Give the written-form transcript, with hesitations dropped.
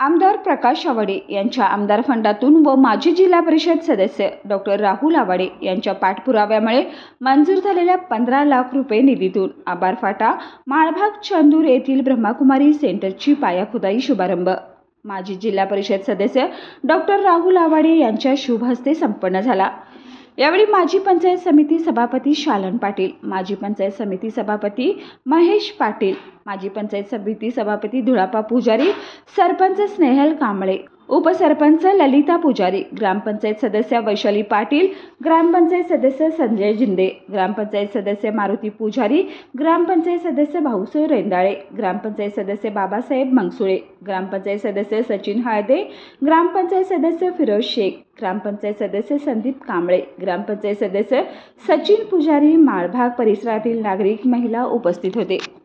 आमदार प्रकाश आवाडे यांच्या आमदार फंडातून व माजी जिल्हा परिषद सदस्य डॉक्टर राहुल आवाडे यांच्या पाठपुराव्यामुळे मंजूर झालेल्या 15 लाख रुपये निधीतून आभार फाटा माळभाग चंदूर येथील ब्रह्माकुमारी सेंटरची पायाखुदाई शुभारंभ माजी जिल्हा परिषद सदस्य डॉक्टर राहुल आवाडे यांच्या शुभ हस्ते संपन्न झाला। यावेळी माजी पंचायत समिती सभापती शालन पाटील, माजी पंचायत समिती सभापती महेश पाटील, माजी पंचायत समिती सभापती धुळापा पुजारी, सरपंच स्नेहल कांबळे, उपसरपंच ललिता पुजारी, ग्रामपंचायत सदस्य वैशाली पाटील, ग्रामपंचायत सदस्य संजय जिंदे, ग्रामपंचायत सदस्य मारुती पुजारी, ग्रामपंचायत सदस्य भाऊसाहेब रेंदाळे, ग्रामपंचायत सदस्य बाबासाहेब मंगसुळे, ग्रामपंचायत सदस्य सचिन हळदे, ग्रामपंचायत सदस्य फिरोज शेख, ग्रामपंचायत सदस्य संदीप कांबळे, ग्रामपंचायत सदस्य सचिन पुजारी, माळभाग परिसरातील नागरिक, महिला उपस्थित होते।